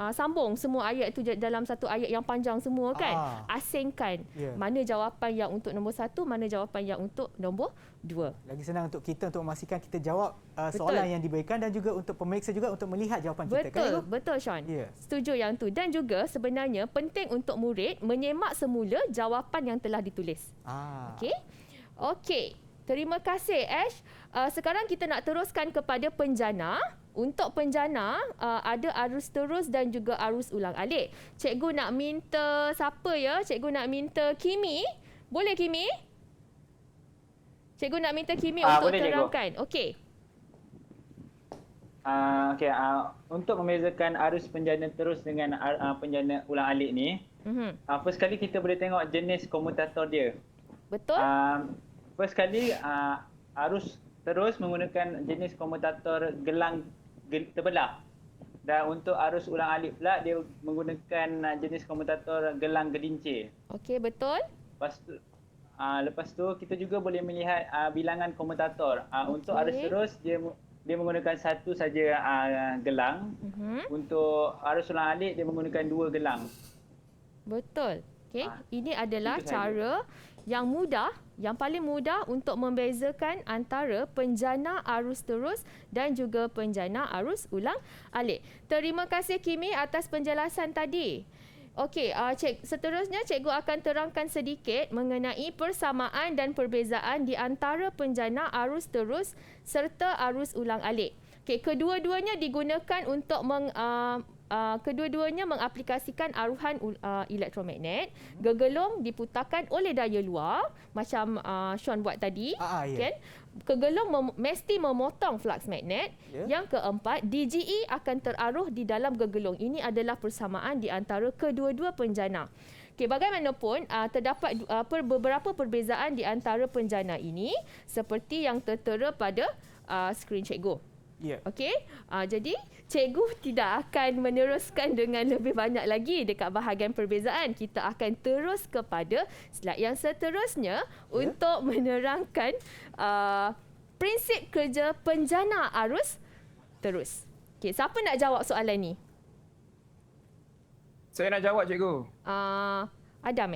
sambung semua ayat itu dalam satu ayat yang panjang semua kan. Asingkan mana jawapan yang untuk nombor 1, mana jawapan yang untuk nombor 2. Lagi senang untuk kita untuk memastikan kita jawab soalan yang diberikan dan juga untuk pemeriksa juga untuk melihat jawapan kita. Betul Sean. Setuju yang tu. Dan juga sebenarnya penting untuk murid menyemak semula jawapan yang telah ditulis. Okey. Terima kasih Ash. Sekarang kita nak teruskan kepada penjana. Untuk penjana ada arus terus dan juga arus ulang-alik. Cikgu nak minta siapa ya? Cikgu nak minta Kimi. Boleh Kimi? Cikgu nak minta Kimi untuk terangkan. Okey. Untuk membezakan arus penjana terus dengan penjana ulang-alik ni, first kali kita boleh tengok jenis komutator dia. Betul. First kali arus terus menggunakan jenis komutator gelang terbelah. Dan untuk arus ulang-alik pula dia menggunakan jenis komutator gelang gelincir. Okey, betul. Lepas tu kita juga boleh melihat bilangan komutator. Untuk arus terus dia menggunakan satu saja gelang. Untuk arus ulang-alik dia menggunakan 2 gelang. Betul. Okey, ini adalah cara yang mudah, yang paling mudah untuk membezakan antara penjana arus terus dan juga penjana arus ulang-alik. Terima kasih Kimi atas penjelasan tadi. Okey, seterusnya cikgu akan terangkan sedikit mengenai persamaan dan perbezaan di antara penjana arus terus serta arus ulang-alik. Okey, kedua-duanya digunakan untuk kedua-duanya mengaplikasikan aruhan elektromagnet. Gegelung diputarkan oleh daya luar macam Sean buat tadi, kan? Gegelung mesti memotong flux magnet. Yang keempat, DGE akan teraruh di dalam gegelung. Ini adalah persamaan di antara kedua-dua penjana. Okey, bagaimanapun terdapat beberapa perbezaan di antara penjana ini seperti yang tertera pada skrin cikgu. Okey, jadi cikgu tidak akan meneruskan dengan lebih banyak lagi dekat bahagian perbezaan. Kita akan terus kepada slide yang seterusnya untuk menerangkan prinsip kerja penjana arus terus. Okey, siapa nak jawab soalan ni? Saya nak jawab cikgu. Adam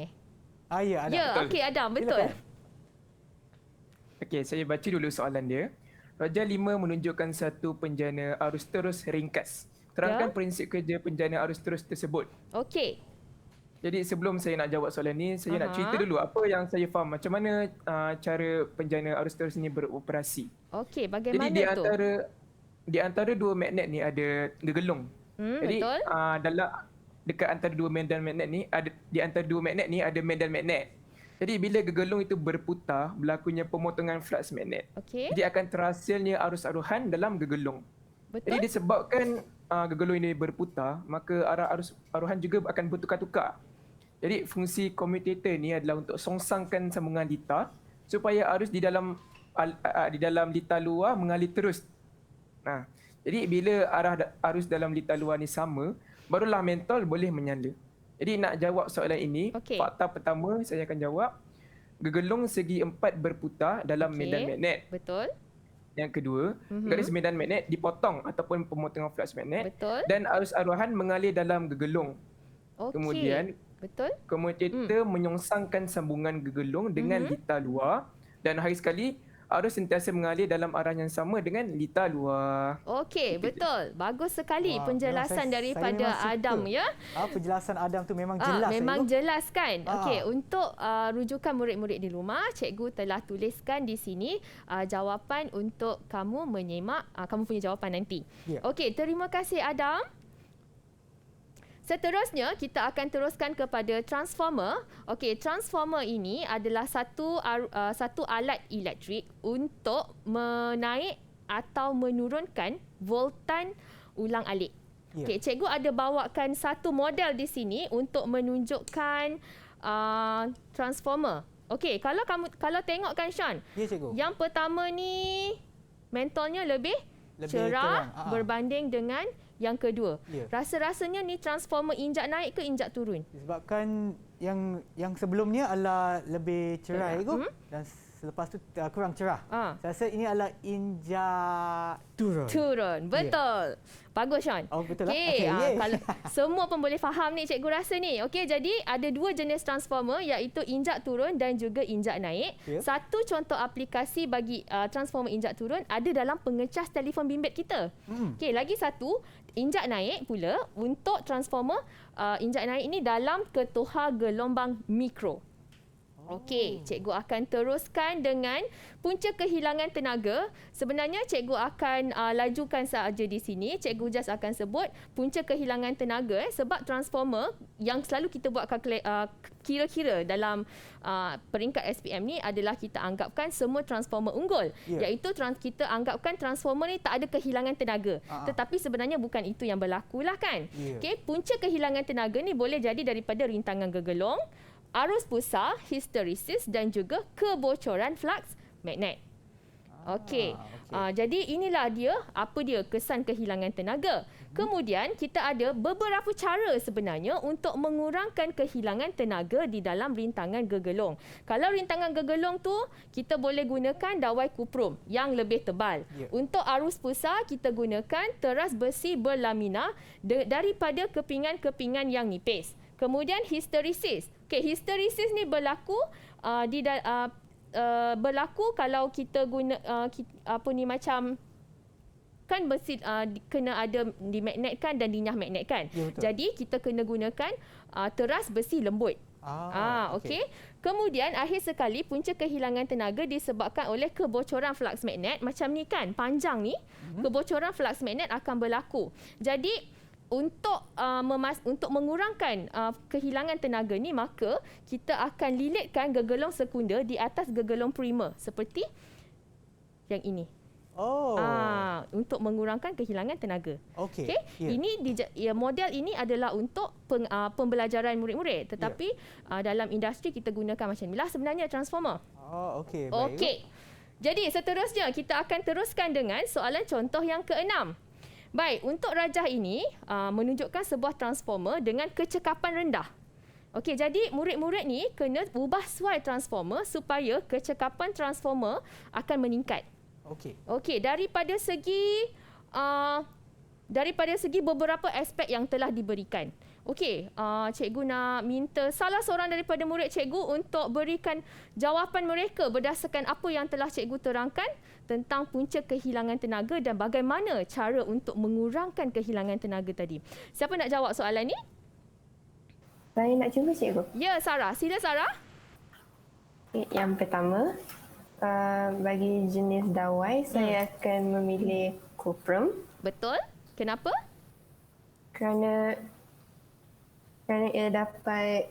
Ya, Adam. Ya, okey Adam, betul. Okey, saya baca dulu soalan dia. Raja 5 menunjukkan satu penjana arus terus ringkas. Terangkan prinsip kerja penjana arus terus tersebut. Okey. Jadi sebelum saya nak jawab soalan ni, saya nak cerita dulu apa yang saya faham. Macam mana cara penjana arus terus ni beroperasi. Okey, bagaimana tu? Jadi di antara dua magnet ni ada gegelung. Jadi betul. Dekat antara dua medan magnet ni, di antara dua magnet ni ada medan magnet. Jadi bila gegelung itu berputar, berlakunya pemotongan flux magnet. Jadi akan terhasilnya arus aruhan dalam gegelung. Betul. Jadi disebabkan gegelung ini berputar, maka arah arus aruhan juga akan bertukar-tukar. Jadi fungsi commutator ni adalah untuk songsangkan sambungan litar supaya arus di dalam litar luar mengalir terus. Jadi bila arus dalam litar luar ni sama, barulah mentol boleh menyala. Jadi nak jawab soalan ini, fakta pertama saya akan jawab. gegelung segi 4 berputar dalam medan magnet. Betul. Yang kedua, garis medan magnet dipotong ataupun pemotongan flux magnet. Betul. Dan arus aruhan mengalir dalam gegelung. Kemudian, komutator menyongsangkan sambungan gegelung dengan litar luar dan hari sekali arus sentiasa mengalir dalam arah yang sama dengan litar luar. Okey, betul. Bagus sekali penjelasan daripada Adam ya. Penjelasan Adam tu memang jelas. Memang jelas kan. Okey, untuk rujukan murid-murid di rumah, cikgu telah tuliskan di sini jawapan untuk kamu menyimak kamu punya jawapan nanti. Okey, terima kasih Adam. Seterusnya, kita akan teruskan kepada transformer. Okey, transformer ini adalah satu alat elektrik untuk menaik atau menurunkan voltan ulang-alik. Okey, cikgu ada bawakan satu model di sini untuk menunjukkan transformer. Okey, kalau tengok kan Sean. Ya, cikgu. Yang pertama ni mentolnya lebih cerah berbanding dengan yang kedua. Rasa-rasanya ni transformer injak naik ke injak turun? Disebabkan yang sebelumnya adalah lebih cerah dan selepas tu kurang cerah. Saya rasa ini adalah injak turun. Betul. Bagus Sean. Betul lah. Kalau semua pun boleh faham ni cikgu rasa ni. Okey, jadi ada dua jenis transformer iaitu injak turun dan juga injak naik. Satu contoh aplikasi bagi transformer injak turun ada dalam pengecas telefon bimbit kita. Okey, lagi satu injak naik pula untuk transformer injak naik ini dalam ketuhar gelombang mikro. Okey, cikgu akan teruskan dengan punca kehilangan tenaga. Sebenarnya cikgu akan lajukan saja di sini. Cikgu just akan sebut punca kehilangan tenaga sebab transformer yang selalu kita buat kira-kira dalam peringkat SPM ni adalah kita anggapkan semua transformer unggul. Iaitu kita anggapkan transformer ni tak ada kehilangan tenaga. Tetapi sebenarnya bukan itu yang berlaku lah kan. Okey, punca kehilangan tenaga ni boleh jadi daripada rintangan gegelung, arus pusar, histeresis dan juga kebocoran flux magnet. Okey. Jadi inilah apa dia kesan kehilangan tenaga. Kemudian kita ada beberapa cara sebenarnya untuk mengurangkan kehilangan tenaga di dalam rintangan gegelung. Kalau rintangan gegelung tu kita boleh gunakan dawai kuprum yang lebih tebal. Untuk arus pusar kita gunakan teras besi berlamina daripada kepingan-kepingan yang nipis. Kemudian histeresis. Okey, histeresis ni berlaku berlaku kalau kita guna macam kan besi kena ada dimagnetkan dan dinyah magnetkan. Jadi kita kena gunakan teras besi lembut. Okey. Kemudian akhir sekali punca kehilangan tenaga disebabkan oleh kebocoran flux magnet macam ni kan, panjang ni. Kebocoran flux magnet akan berlaku. Jadi untuk mengurangkan kehilangan tenaga ni, maka kita akan lilitkan gegelung sekunder di atas gegelung primer seperti yang ini. Untuk mengurangkan kehilangan tenaga. Okey. Ini model ini adalah untuk pembelajaran murid-murid, tetapi dalam industri kita gunakan macam inilah sebenarnya transformer. Okey. Okey. Jadi seterusnya kita akan teruskan dengan soalan contoh yang ke-6. Baik, untuk rajah ini menunjukkan sebuah transformer dengan kecekapan rendah. Okey, jadi murid-murid ni kena ubah suai transformer supaya kecekapan transformer akan meningkat. Okey, daripada segi beberapa aspek yang telah diberikan. Okey, cikgu nak minta salah seorang daripada murid cikgu untuk berikan jawapan mereka berdasarkan apa yang telah cikgu terangkan tentang punca kehilangan tenaga dan bagaimana cara untuk mengurangkan kehilangan tenaga tadi. Siapa nak jawab soalan ni? Saya nak cuba cikgu. Ya, Sarah. Sila Sarah. Yang pertama, bagi jenis dawai, saya akan memilih kuprum. Betul. Kenapa? Kerana ia dapat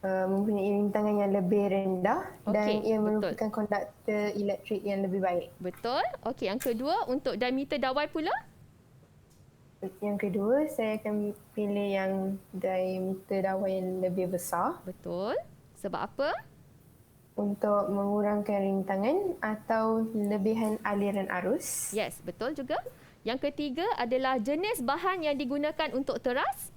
mempunyai rintangan yang lebih rendah dan ia merupakan konduktor elektrik yang lebih baik. Betul. Okey, yang kedua untuk diameter dawai pula? Yang kedua, saya akan pilih yang diameter dawai yang lebih besar. Betul. Sebab apa? Untuk mengurangkan rintangan atau lebihan aliran arus. Yes, betul juga. Yang ketiga adalah jenis bahan yang digunakan untuk teras.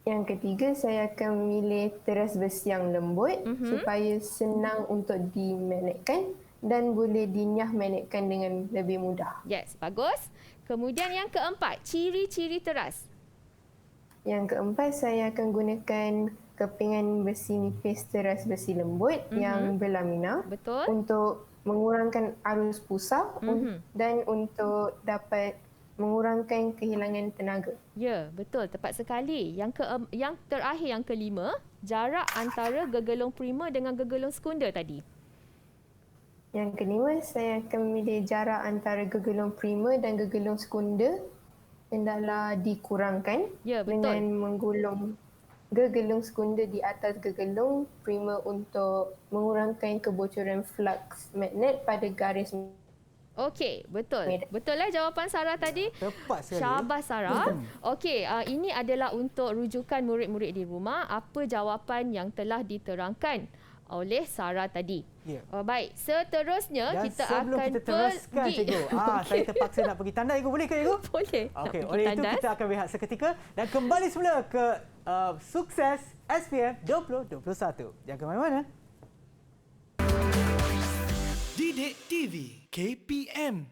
Yang ketiga, saya akan memilih teras besi yang lembut supaya senang untuk dimagnetkan dan boleh dinyah magnetkan dengan lebih mudah. Yes, bagus. Kemudian yang keempat, ciri-ciri teras. Yang keempat, saya akan gunakan kepingan besi nipis teras besi lembut yang berlamina. Betul. Untuk mengurangkan arus pusat dan untuk dapat mengurangkan kehilangan tenaga. Ya, betul. Tepat sekali. Yang terakhir, yang kelima, jarak antara gegelung prima dengan gegelung sekunda tadi. Yang kelima, saya akan memilih jarak antara gegelung prima dan gegelung sekunda hendaklah dikurangkan dengan menggulung gegelung sekunda di atas gegelung prima untuk mengurangkan kebocoran flux magnet pada garis. Okey, betul. Betul lah jawapan Sarah tadi. Tepat sekali. Syabas Sarah. Okey, ini adalah untuk rujukan murid-murid di rumah apa jawapan yang telah diterangkan oleh Sarah tadi. Ya. Baik, seterusnya dan kita sebelum akan kita teruskan, cikgu. Saya terpaksa nak pergi tandai, cikgu. Boleh ke, cikgu? Boleh. Okey, oleh itu kita akan berehat seketika dan kembali semula ke Sukses SPM 2021. Jangan ke mana-mana. Didik TV KPM.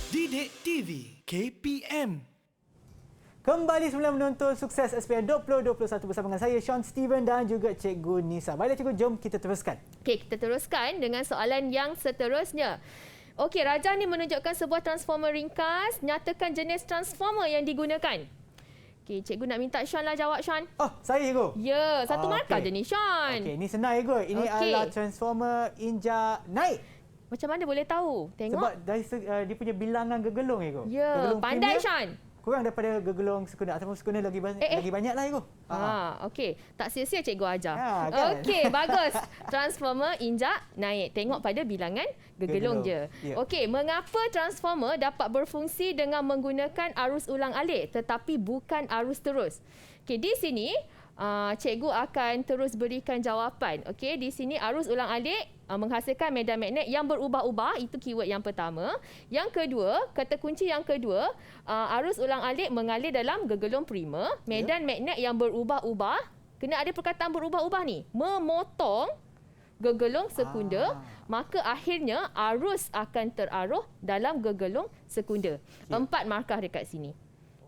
Didik TV KPM. Kembali semula menonton Sukses SPM 2021 bersama dengan saya Sean Steven dan juga Cikgu Nisa. Baiklah cikgu, jom kita teruskan. Okey, kita teruskan dengan soalan yang seterusnya. Okey, Raja ni menunjukkan sebuah transformer ringkas. Nyatakan jenis transformer yang digunakan. Okey, cikgu nak minta Sean lah jawab, Sean. Oh, saya cikgu? Ya, satu markah je ni, Sean. Okey, ini senang cikgu. Ini adalah transformer injak naik. Macam mana boleh tahu? Tengok. Sebab dari dia punya bilangan gegelung cikgu. Ya, pandai Sean. Kurang daripada gegelung sekunda ataupun sekunda lagi banyaklah cikgu. Okey. Tak sia-sia cikgu ajar. Kan? Okey, bagus. Transformer injak naik. Tengok pada bilangan gegelung je. Yeah. Okey, mengapa transformer dapat berfungsi dengan menggunakan arus ulang alik tetapi bukan arus terus? Okey, di sini cikgu akan terus berikan jawapan. Okey, di sini arus ulang alik menghasilkan medan magnet yang berubah-ubah, itu keyword yang pertama. Yang kedua, kata kunci yang kedua, arus ulang alik mengalir dalam gegelung prima, medan magnet yang berubah-ubah, kena ada perkataan berubah-ubah ni, memotong gegelung sekunda, maka akhirnya arus akan teraruh dalam gegelung sekunda. 4 markah dekat sini.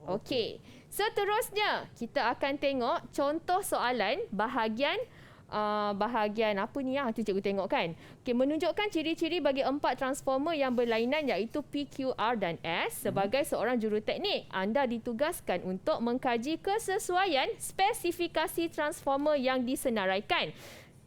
Okey. Seterusnya, kita akan tengok contoh soalan bahagian apa ni yang tu cikgu tengok kan. Okey, menunjukkan ciri-ciri bagi 4 transformer yang berlainan iaitu P, Q, R dan S. Sebagai seorang juruteknik, anda ditugaskan untuk mengkaji kesesuaian spesifikasi transformer yang disenaraikan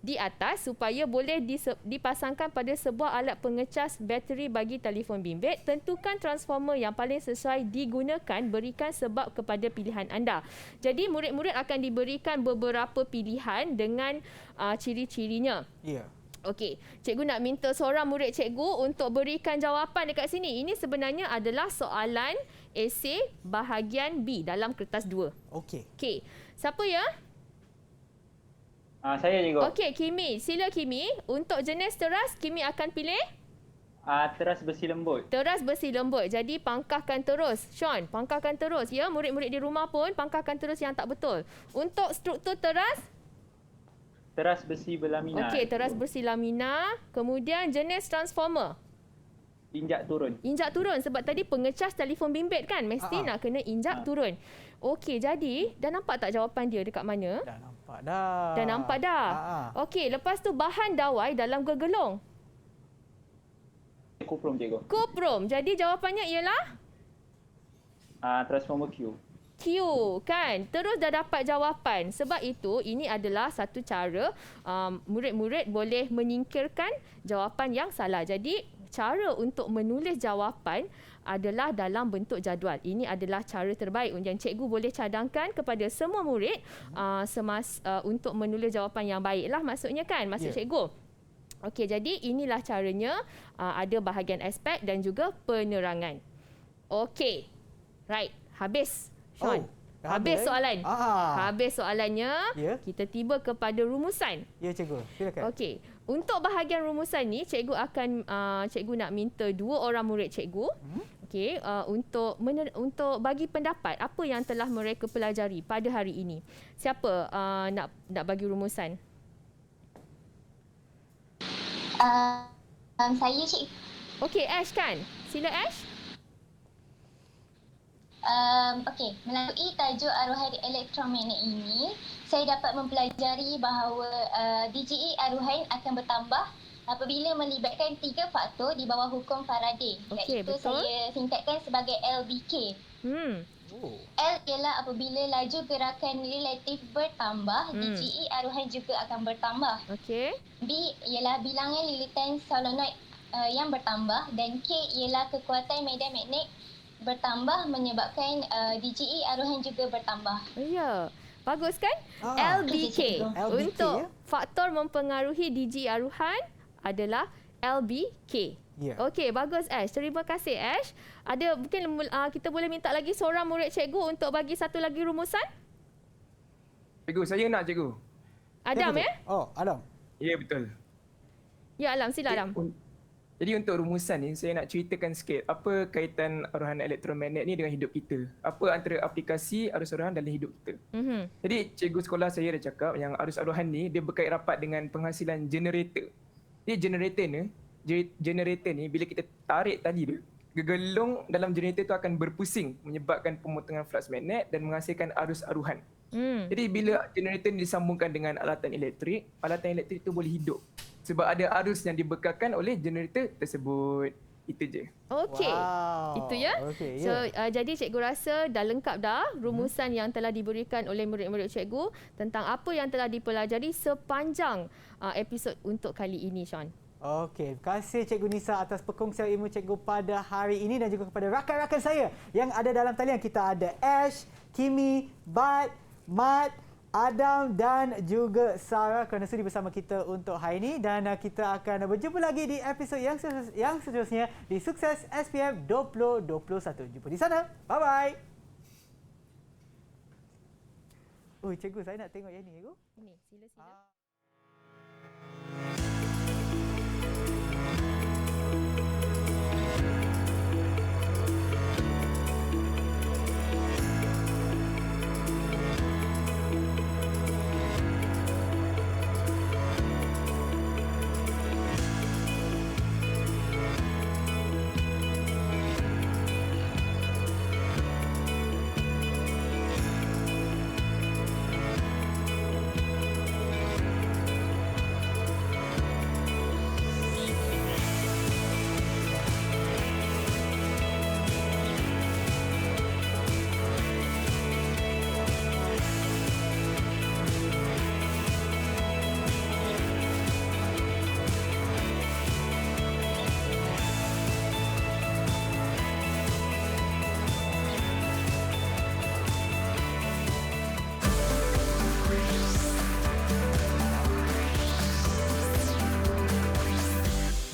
di atas supaya boleh dipasangkan pada sebuah alat pengecas bateri bagi telefon bimbit. Tentukan transformer yang paling sesuai digunakan, berikan sebab kepada pilihan anda. Jadi murid-murid akan diberikan beberapa pilihan dengan ciri-cirinya. Ya. Okey, cikgu nak minta seorang murid cikgu untuk berikan jawapan dekat sini. Ini sebenarnya adalah soalan esei bahagian B dalam kertas 2. Okey. Okey, siapa ya? Saya cikgu. Okey, Kimi. Sila Kimi. Untuk jenis teras, Kimi akan pilih? Teras besi lembut. Teras besi lembut. Jadi pangkahkan terus. Sean, pangkahkan terus. Ya, murid-murid di rumah pun pangkahkan terus yang tak betul. Untuk struktur teras? Teras besi berlamina. Okey, teras besi lamina. Kemudian jenis transformer? Injak turun. Injak turun. Sebab tadi pengecas telefon bimbit kan? Mesti nak kena injak turun. Okey, jadi dah nampak tak jawapan dia dekat mana? Dah nampak dah. Dah nampak dah? Okey, lepas tu bahan dawai dalam gegelung? Kuprum cikgu. Kuprum. Jadi jawapannya ialah? Transformer Q. Q kan. Terus dah dapat jawapan. Sebab itu ini adalah satu cara murid-murid boleh menyingkirkan jawapan yang salah. Jadi cara untuk menulis jawapan adalah dalam bentuk jadual. Ini adalah cara terbaik yang cikgu boleh cadangkan kepada semua murid untuk menulis jawapan yang baiklah maksudnya kan. Maksud cikgu. Okey, jadi inilah caranya. Ada bahagian aspek dan juga penerangan. Okey. Right. Habis. Sean. Habis soalan. Habis soalannya. Kita tiba kepada rumusan. Ya, cikgu. Silakan. Okey. Untuk bahagian rumusan ni, cikgu nak minta 2 orang murid cikgu okey, untuk bagi pendapat apa yang telah mereka pelajari pada hari ini. Siapa nak bagi rumusan? Saya Cik. Okey, Ash kan? Sila Ash. Okey, melalui tajuk aruhan elektromagnet ini, saya dapat mempelajari bahawa DGE aruhan akan bertambah apabila melibatkan 3 faktor di bawah hukum Faraday. Okey, iaitu betul. saya singkatkan sebagai LBK. L ialah apabila laju gerakan relatif bertambah, DGE aruhan juga akan bertambah. Okey. B ialah bilangan lilitan solenoid yang bertambah, dan K ialah kekuatan medan magnet bertambah menyebabkan DGE aruhan juga bertambah. Ya. Bagus kan? LBK. Untuk faktor mempengaruhi DGE aruhan adalah LBK. Ya. Okey, bagus Ash. Terima kasih Ash. Ada mungkin kita boleh minta lagi seorang murid cikgu untuk bagi satu lagi rumusan? Cikgu, saya nak cikgu. Adam ya? Oh, Adam. Ya, betul. Ya Alam, sila Alam. Jadi untuk rumusan ni, saya nak ceritakan sikit apa kaitan aruhan elektromagnet ni dengan hidup kita. Apa antara aplikasi arus aruhan dalam hidup kita. Jadi cikgu sekolah saya dah cakap yang arus aruhan ni dia berkait rapat dengan penghasilan generator. Jadi generator ni bila kita tarik tali dia, gegelung dalam generator tu akan berpusing menyebabkan pemotongan flux magnet dan menghasilkan arus aruhan. Jadi bila generator ni disambungkan dengan alatan elektrik tu boleh hidup. Sebab ada arus yang dibekalkan oleh generator tersebut. Itu je. Okey. Wow. Itu ya. Okay, so jadi cikgu rasa dah lengkap dah rumusan yang telah diberikan oleh murid-murid cikgu tentang apa yang telah dipelajari sepanjang episod untuk kali ini, Sean. Okey, terima kasih Cikgu Nisa atas perkongsian ilmu cikgu pada hari ini dan juga kepada rakan-rakan saya yang ada dalam talian. Kita ada Ash, Kimi, Bat, Mat, Adam dan juga Sarah kerana sudi bersama kita untuk hari ini, dan kita akan berjumpa lagi di episod yang seterusnya di Sukses SPM 2021. Jumpa di sana. Bye-bye. Oh, cikgu, saya nak tengok yang ni, cikgu. Ini, sila-sila.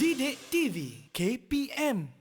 Didik TV KPM